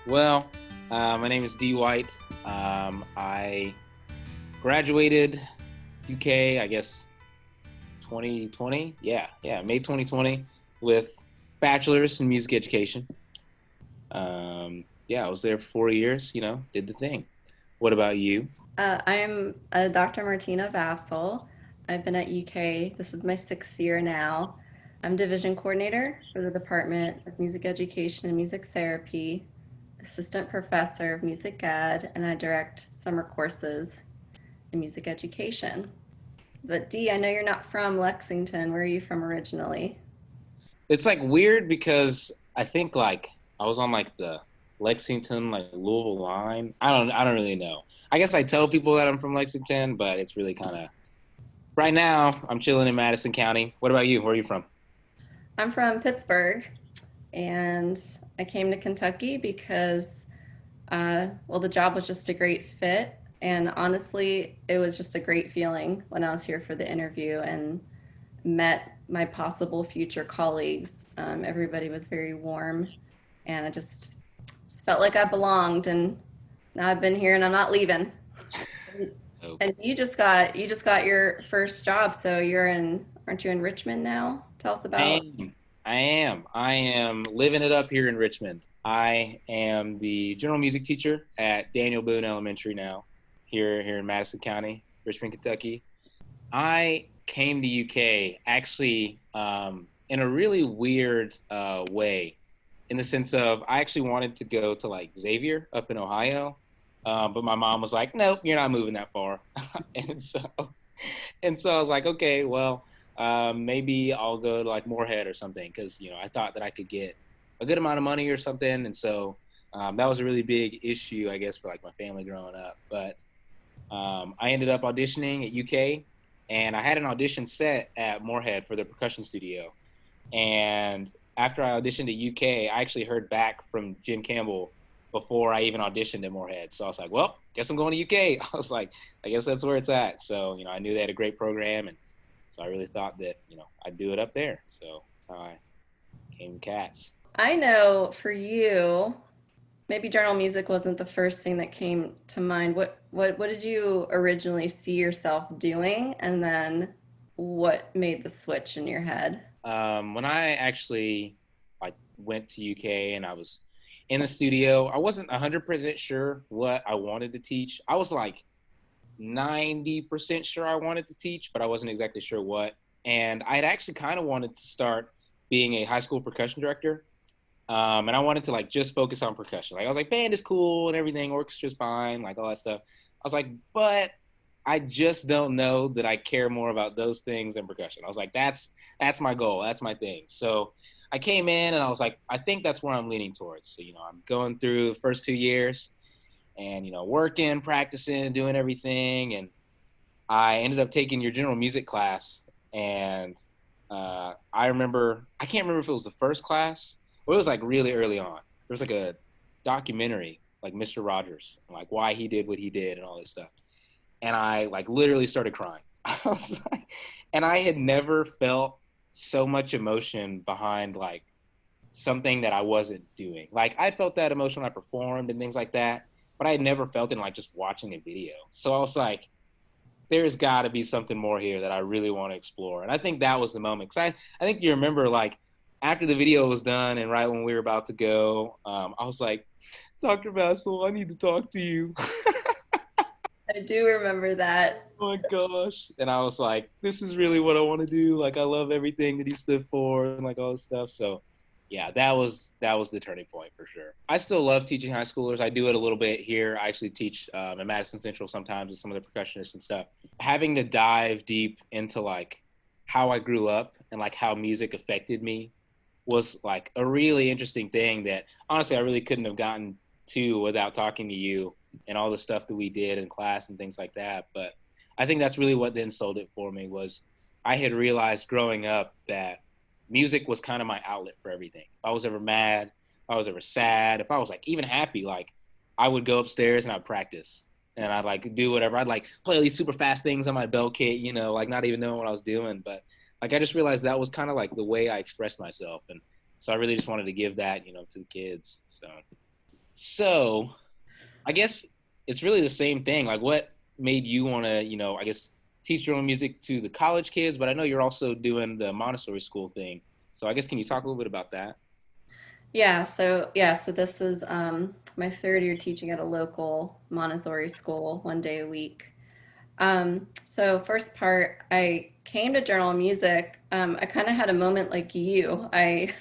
Well, my name is D. White. I graduated UK, I guess, 2020. Yeah, May 2020 with bachelor's in music education. Yeah, I was there for 4 years. Did the thing. What about you? I'm Dr. Martina Vasil. I've been at UK. This is my sixth year now. I'm division coordinator for the Department of Music Education and Music Therapy, assistant professor of music ed, and I direct summer courses in music education. But Dee, I know you're not from Lexington. Where are you from originally? It's like weird because I think like I was on like the Lexington, like Louisville line. I don't really know. I guess I tell people that I'm from Lexington, but it's really kind of right now I'm chilling in Madison County. What about you? Where are you from? I'm from Pittsburgh, and I came to Kentucky because well, the job was just a great fit. And honestly, it was just a great feeling when I was here for the interview and met my possible future colleagues. Everybody was very warm, and I just felt like I belonged. And now I've been here, and I'm not leaving. Oh, And you just got your first job, so aren't you in Richmond now? Tell us I about. am. I am living it up here in Richmond. I am the general music teacher at Daniel Boone Elementary now, here in Madison County, Richmond, Kentucky. I came to UK actually in a really weird way, in the sense of I actually wanted to go to like Xavier up in Ohio, but my mom was like, "Nope, you're not moving that far," and so I was like, "Okay, well, maybe I'll go to like Moorhead or something," because I thought that I could get a good amount of money or something, and so that was a really big issue, I guess, for like my family growing up. But I ended up auditioning at UK, and I had an audition set at Moorhead for the percussion studio. And after I auditioned at UK, I actually heard back from Jim Campbell before I even auditioned at Moorhead. So I was like, well, guess I'm going to UK. I was like, I guess that's where it's at. So, I knew they had a great program. And so I really thought that, I'd do it up there. So that's how I came to Cats. I know for you, maybe journal music wasn't the first thing that came to mind. What did you originally see yourself doing, and then what made the switch in your head? When I actually like went to UK and I was in the studio, I wasn't 100% sure what I wanted to teach. I was like 90% sure I wanted to teach, but I wasn't exactly sure what. And I'd actually kind of wanted to start being a high school percussion director. And I wanted to like just focus on percussion. Like I was like, band is cool and everything, orchestra's fine, like all that stuff. I was like, but I just don't know that I care more about those things than percussion. I was like, that's my goal, that's my thing. So I came in and I was like, I think that's where I'm leaning towards. So I'm going through the first 2 years and working, practicing, doing everything, and I ended up taking your general music class, and I can't remember if it was the first class or it was like really early on. There was like a documentary, like Mr. Rogers, and like why he did what he did and all this stuff. And I like literally started crying. I was like, and I had never felt so much emotion behind like something that I wasn't doing. Like I felt that emotion when I performed and things like that, but I had never felt it in like just watching a video. So I was like, there's got to be something more here that I really want to explore. And I think that was the moment. Because I think you remember, like, after the video was done and right when we were about to go, I was like, Dr. Vassal, I need to talk to you. I do remember that. Oh my gosh. And I was like, this is really what I want to do. Like, I love everything that he stood for and like all this stuff. So, yeah, that was the turning point for sure. I still love teaching high schoolers. I do it a little bit here. I actually teach at Madison Central sometimes with some of the percussionists and stuff. Having to dive deep into like how I grew up and like how music affected me was like a really interesting thing that honestly I really couldn't have gotten to without talking to you and all the stuff that we did in class and things like that. But I think that's really what then sold it for me was I had realized growing up that music was kind of my outlet for everything. If I was ever mad, if I was ever sad, if I was like even happy, like I would go upstairs and I'd practice and I'd like do whatever. I'd like play these super fast things on my bell kit, like not even knowing what I was doing. But like I just realized that was kind of like the way I expressed myself. And so I really just wanted to give that, to the kids. So So I guess it's really the same thing. Like, what made you want to, I guess, teach your own music to the college kids? But I know you're also doing the Montessori school thing. So I guess, can you talk a little bit about that? So this is my third year teaching at a local Montessori school 1 day a week. So first part, I came to general music. I kind of had a moment like you. I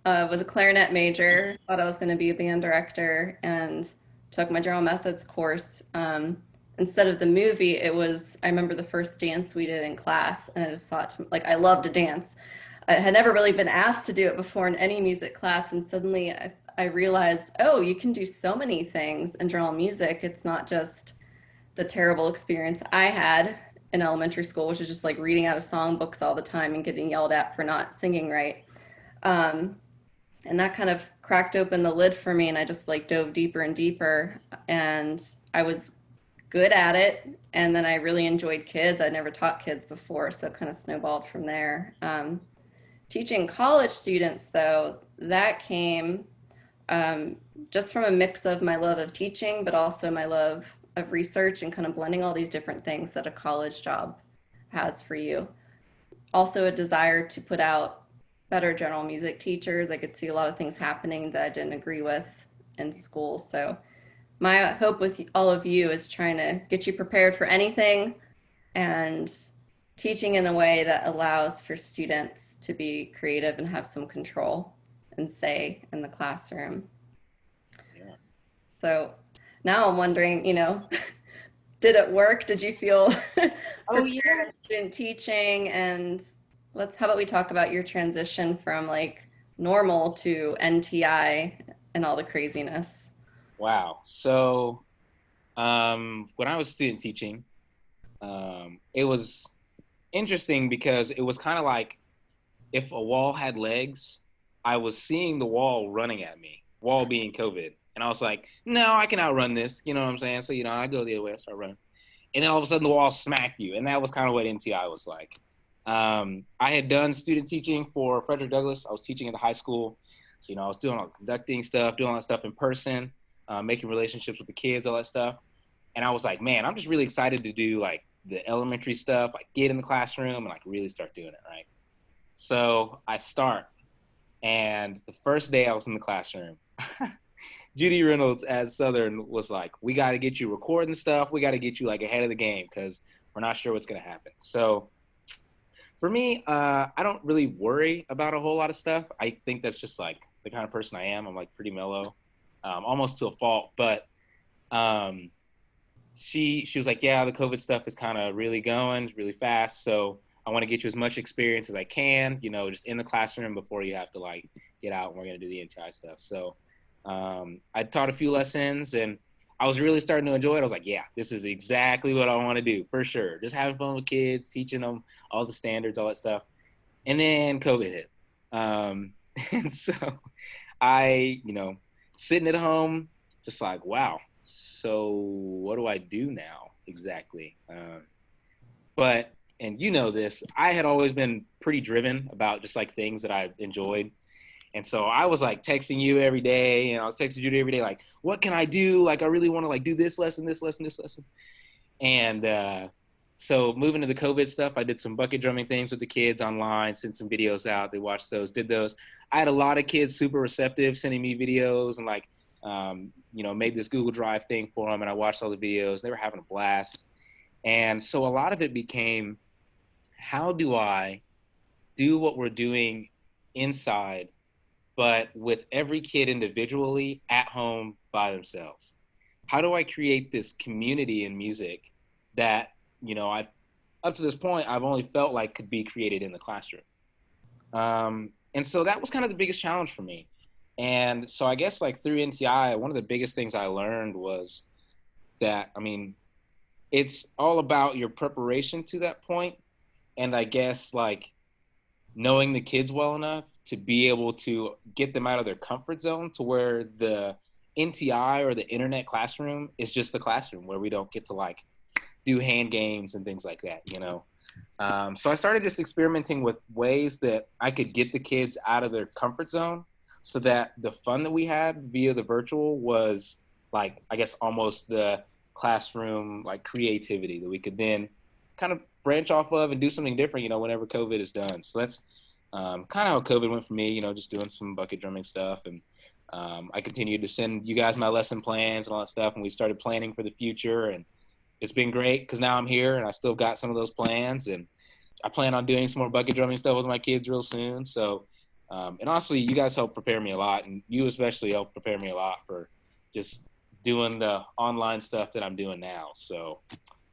was a clarinet major, thought I was going to be a band director, and took my general methods course. Instead of the movie, I remember the first dance we did in class, and I just thought, like, I love to dance. I had never really been asked to do it before in any music class, and suddenly I realized, oh, you can do so many things in general music. It's not just the terrible experience I had in elementary school, which is just like reading out of songbooks all the time and getting yelled at for not singing right. Um, and that kind of cracked open the lid for me, and I just like dove deeper and deeper, and I was good at it. And then I really enjoyed kids. I'd never taught kids before, so it kind of snowballed from there. Teaching college students, though, that came um, just from a mix of my love of teaching, but also my love of research and kind of blending all these different things that a college job has for you. Also, a desire to put out better general music teachers. I could see a lot of things happening that I didn't agree with in school. So, my hope with all of you is trying to get you prepared for anything and teaching in a way that allows for students to be creative and have some control and say in the classroom. Yeah. So now I'm wondering, did it work? Did you feel Oh yeah. prepared in teaching? And how about we talk about your transition from like normal to NTI and all the craziness? Wow. So when I was student teaching, it was interesting because it was kind of like if a wall had legs, I was seeing the wall running at me, wall being COVID. And I was like, no, I can outrun this. You know what I'm saying? So, I go the other way, I start running. And then all of a sudden the wall smacked you. And that was kind of what NTI was like. I had done student teaching for Frederick Douglass. I was teaching at the high school. So, I was doing all the conducting stuff, doing all that stuff in person, making relationships with the kids, all that stuff. And I was like, man, I'm just really excited to do like the elementary stuff, like get in the classroom and like really start doing it, right? So I start, and the first day I was in the classroom, Judy Reynolds as Southern was like, we got to get you recording stuff. We got to get you like ahead of the game because we're not sure what's going to happen. So for me, I don't really worry about a whole lot of stuff. I think that's just like the kind of person I am. I'm like pretty mellow, almost to a fault. But um, she was like, yeah, the COVID stuff is kind of really going really fast. So I want to get you as much experience as I can, just in the classroom before you have to like get out and we're going to do the NTI stuff. So I taught a few lessons and I was really starting to enjoy it. I was like, yeah, this is exactly what I want to do for sure. Just having fun with kids, teaching them all the standards, all that stuff. And then COVID hit. And so I, sitting at home, just like, wow, so what do I do now exactly? But, and this, I had always been pretty driven about just like things that I enjoyed. And so I was like texting you every day and I was texting Judy every day, like, what can I do? Like, I really want to like do this lesson, this lesson, this lesson. And so moving to the COVID stuff, I did some bucket drumming things with the kids online, sent some videos out. They watched those, did those. I had a lot of kids super receptive, sending me videos and like, made this Google Drive thing for them. And I watched all the videos. They were having a blast. And so a lot of it became, how do I do what we're doing inside, but with every kid individually at home by themselves? How do I create this community in music that, I've up to this point, I've only felt like could be created in the classroom. And so that was kind of the biggest challenge for me. And so I guess like through NTI, one of the biggest things I learned was that, it's all about your preparation to that point. And I guess like knowing the kids well enough to be able to get them out of their comfort zone to where the NTI or the internet classroom is just the classroom where we don't get to like do hand games and things like that. So I started just experimenting with ways that I could get the kids out of their comfort zone, so that the fun that we had via the virtual was like, I guess, almost the classroom like creativity that we could then kind of branch off of and do something different, whenever COVID is done. So that's kind of how COVID went for me, just doing some bucket drumming stuff. And I continued to send you guys my lesson plans and all that stuff. And we started planning for the future. And it's been great because now I'm here and I still got some of those plans. And I plan on doing some more bucket drumming stuff with my kids real soon. So, and honestly, you guys helped prepare me a lot. And you especially helped prepare me a lot for just doing the online stuff that I'm doing now. So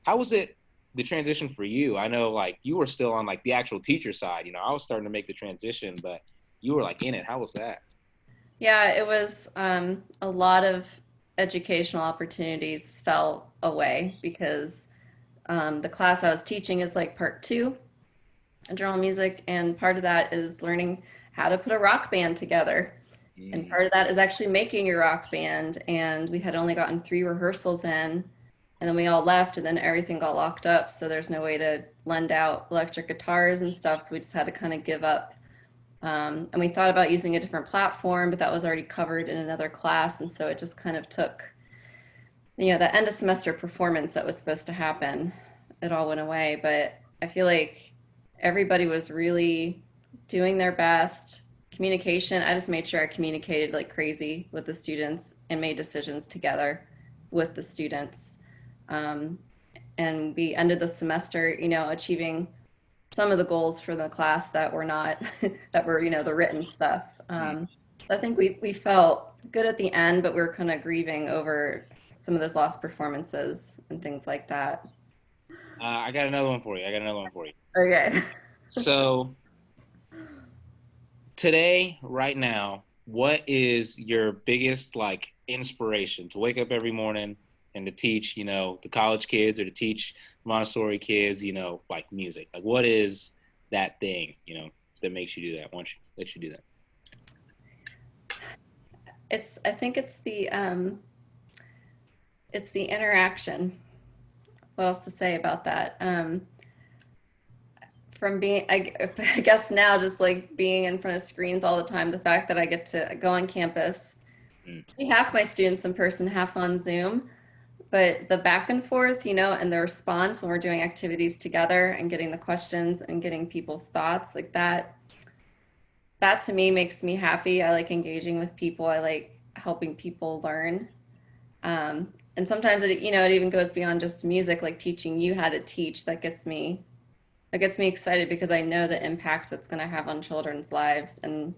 how was it, the transition for you? I know like you were still on like the actual teacher side, I was starting to make the transition, but you were like in it. How was that? Yeah, it was a lot of educational opportunities fell away because the class I was teaching is like part two in general music, and part of that is learning how to put a rock band together. And part of that is actually making your rock band. And we had only gotten 3 rehearsals in, and then we all left, and then everything got locked up. So there's no way to lend out electric guitars and stuff. So we just had to kind of give up. And we thought about using a different platform, but that was already covered in another class. And so it just kind of took, that end of semester performance that was supposed to happen. It all went away. But I feel like everybody was really doing their best. Communication, I just made sure I communicated like crazy with the students and made decisions together with the students. And we ended the semester, achieving some of the goals for the class that were not, that were, the written stuff. So I think we felt good at the end, but we were kind of grieving over some of those lost performances and things like that. I got another one for you. Okay. So today, right now, what is your biggest like inspiration to wake up every morning and to teach, the college kids or to teach Montessori kids, like music? Like what is that thing, that makes you do that? Why don't you let you do that? I think it's the interaction. What else to say about that? From being, I guess now just like being in front of screens all the time, the fact that I get to go on campus, see half my students in person, half on Zoom, but the back and forth, and the response when we're doing activities together and getting the questions and getting people's thoughts like that to me makes me happy. I like engaging with people. I like helping people learn. And sometimes it even goes beyond just music, like teaching you how to teach. That gets me excited because I know the impact it's going to have on children's lives. And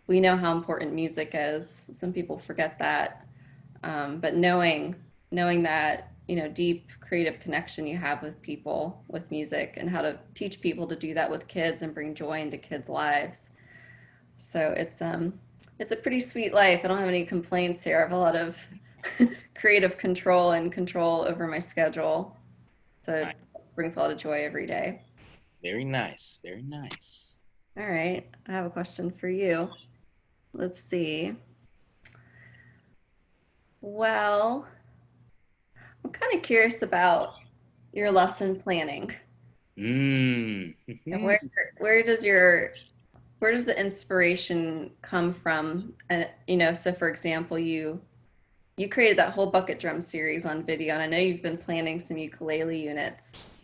we know how important music is. Some people forget that. But knowing that, deep creative connection you have with people with music and how to teach people to do that with kids and bring joy into kids' lives. So it's a pretty sweet life. I don't have any complaints here. I have a lot of creative control and control over my schedule. So it brings a lot of joy every day. Very nice. Very nice. All right. I have a question for you. Let's see. Well, I'm kind of curious about your lesson planning. And where does the inspiration come from? And so for example, you created that whole bucket drum series on video, and I know you've been planning some ukulele units.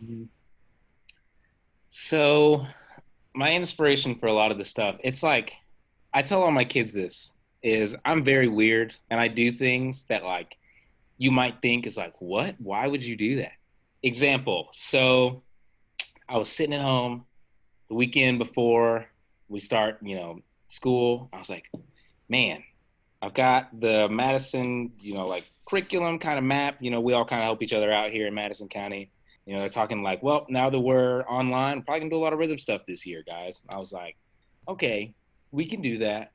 So my inspiration for a lot of the stuff, it's like I tell all my kids this is I'm very weird and I do things that like you might think is like, what? Why would you do that? Example. So I was sitting at home the weekend before we start, school. I was like, man, I've got the Madison, like curriculum kind of map. We all kind of help each other out here in Madison County. They're talking like, well, now that we're online, we're probably gonna do a lot of rhythm stuff this year, guys. I was like, okay, we can do that.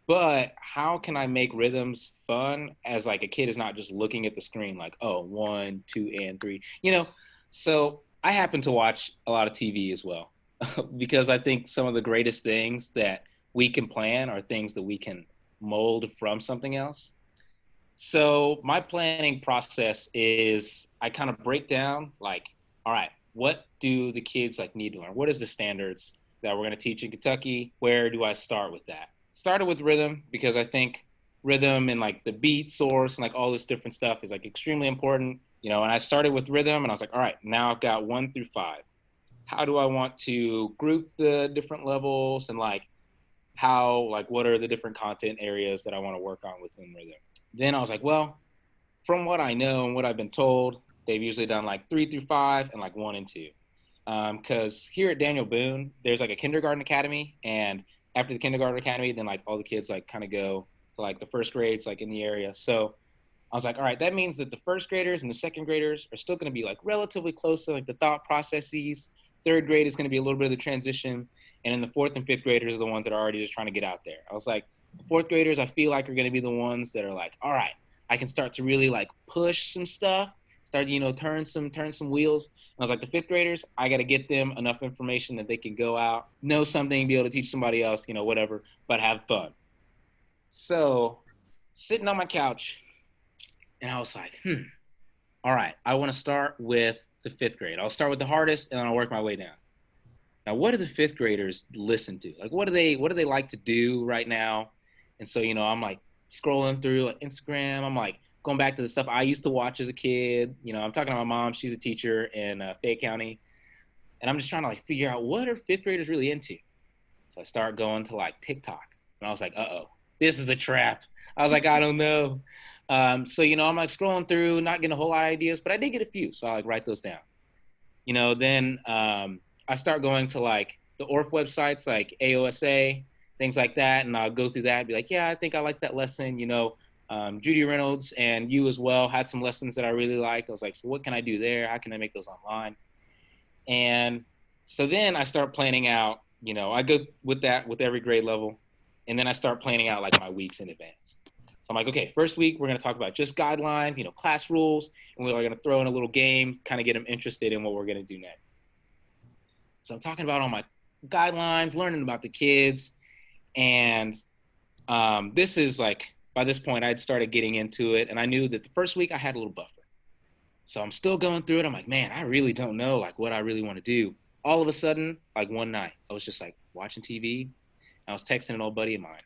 But how can I make rhythms fun as like a kid is not just looking at the screen like, oh, 1, 2, and 3, So I happen to watch a lot of TV as well because I think some of the greatest things that we can plan are things that we can mold from something else. So my planning process is I kind of break down like, all right, what do the kids like need to learn? What is the standards that we're going to teach in Kentucky? Where do I start with that? started with rhythm because I think rhythm and like the beat source and like all this different stuff is like extremely important, you know. And I started with rhythm, and I was like, all right, now I've got 1 through 5. How do I want to group the different levels, and like how, like, what are the different content areas that I want to work on within rhythm? Then I was like, well, from what I know and what I've been told, they've usually done like 3 through 5 and like 1 and 2. Because here at Daniel Boone, there's like a kindergarten academy, and after the kindergarten academy, then like all the kids like kind of go to like the first grades like in the area. So I was like, all right, that means that the first graders and the second graders are still going to be like relatively close to like the thought processes. Third grade is going to be a little bit of the transition, and then the fourth and fifth graders are the ones that are already just trying to get out there. I was like, the fourth graders, I feel like are going to be the ones that are like, all right, I can start to really like push some stuff, start, you know, turn some wheels. And I was like, the fifth graders, I got to get them enough information that they can go out, know something, be able to teach somebody else, you know, whatever, but have fun. So sitting on my couch, and I was like, all right, I want to start with the fifth grade. I'll start with the hardest, and then I'll work my way down. Now, what do the fifth graders listen to? Like, what do they like to do right now? And so, you know, I'm like scrolling through like Instagram. I'm like going back to the stuff I used to watch as a kid. You know, I'm talking to my mom. She's a teacher in Fayette County, and I'm just trying to like figure out what are fifth graders really into. So I start going to like TikTok, and I was like, uh-oh, this is a trap. I was like, I don't know. So, you know, I'm like scrolling through, not getting a whole lot of ideas, but I did get a few. So I like write those down. You know, then I start going to like the ORF websites like AOSA, things like that. And I'll go through that and be like, yeah, I think I like that lesson. You know, Judy Reynolds and you as well had some lessons that I really like. I was like, so what can I do there? How can I make those online? And so then I start planning out, you know, I go with that with every grade level. And then I start planning out like my weeks in advance. So I'm like, okay, first week, we're going to talk about just guidelines, you know, class rules, and we're going to throw in a little game, kind of get them interested in what we're going to do next. So I'm talking about all my guidelines, learning about the kids. And this is like, by this point, I'd started getting into it. And I knew that the first week I had a little buffer. So I'm still going through it. I'm like, man, I really don't know like what I really want to do. All of a sudden, like one night, I was just like watching TV. I was texting an old buddy of mine.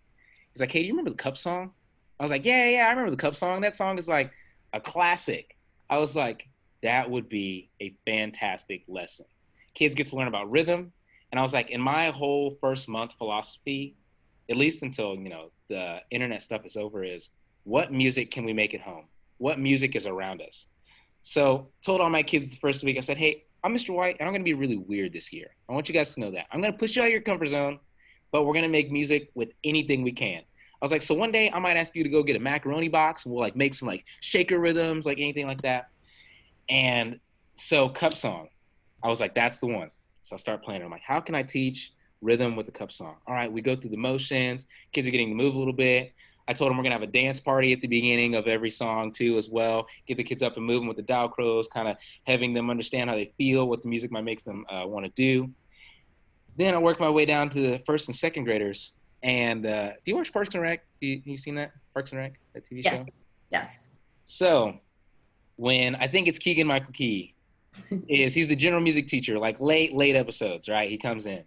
He's like, hey, do you remember the Cup song? I was like, yeah, I remember the Cup song. That song is like a classic. I was like, that would be a fantastic lesson. Kids get to learn about rhythm. And I was like, in my whole first month philosophy, at least until, you know, the internet stuff is over, is what music can we make at home? What music is around us? So told all my kids the first week, I said, hey, I'm Mr. White, and I'm going to be really weird this year. I want you guys to know that. I'm going to push you out of your comfort zone, but we're going to make music with anything we can. I was like, so one day I might ask you to go get a macaroni box, and we'll like make some like shaker rhythms, like anything like that. And so Cup song, I was like, that's the one. So I start playing. I'm like, how can I teach rhythm with the Cup song? All right, we go through the motions. Kids are getting to move a little bit. I told them we're gonna have a dance party at the beginning of every song too, as well. Get the kids up and moving with the dial crows, kind of having them understand how they feel, what the music might make them want to do. Then I worked my way down to the first and second graders. And do you watch Parks and Rec? You seen that Parks and Rec, that TV Yes. show? Yes. So when I think it's Keegan Michael Key, he's the general music teacher, like late episodes, right? He comes in,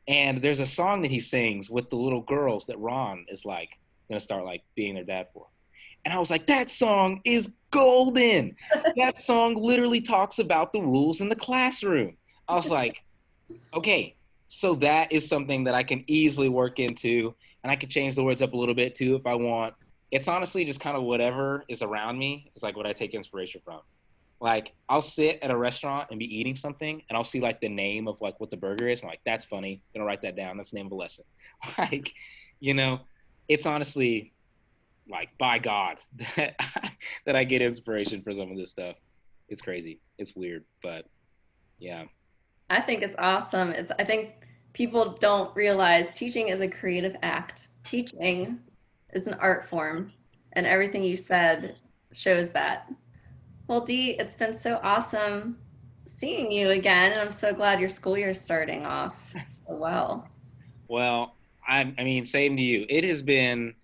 and there's a song that he sings with the little girls that Ron is like gonna start like being their dad for. And I was like, that song is golden. That song literally talks about the rules in the classroom. I was like, okay, so that is something that I can easily work into, and I can change the words up a little bit too if I want. It's honestly just kind of whatever is around me is like what I take inspiration from. Like I'll sit at a restaurant and be eating something, and I'll see like the name of like what the burger is. I'm like, that's funny. I'm gonna write that down. That's the name of a lesson. Like, you know, it's honestly like by God that that I get inspiration for some of this stuff. It's crazy. It's weird, but yeah. I think it's awesome. I think people don't realize teaching is a creative act. Teaching is an art form, and everything you said shows that. Well, Dee, it's been so awesome seeing you again, and I'm so glad your school year is starting off so well. Well, I mean, same to you. It has been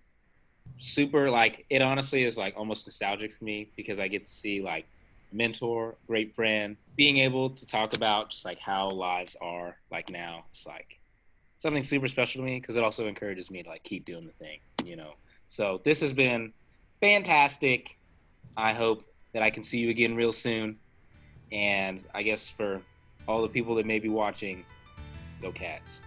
super, like, it honestly is like almost nostalgic for me because I get to see like mentor, great friend, being able to talk about just like how lives are like now. It's like something super special to me because it also encourages me to like keep doing the thing, you know. So this has been fantastic. I hope that I can see you again real soon. And I guess for all the people that may be watching, go Cats.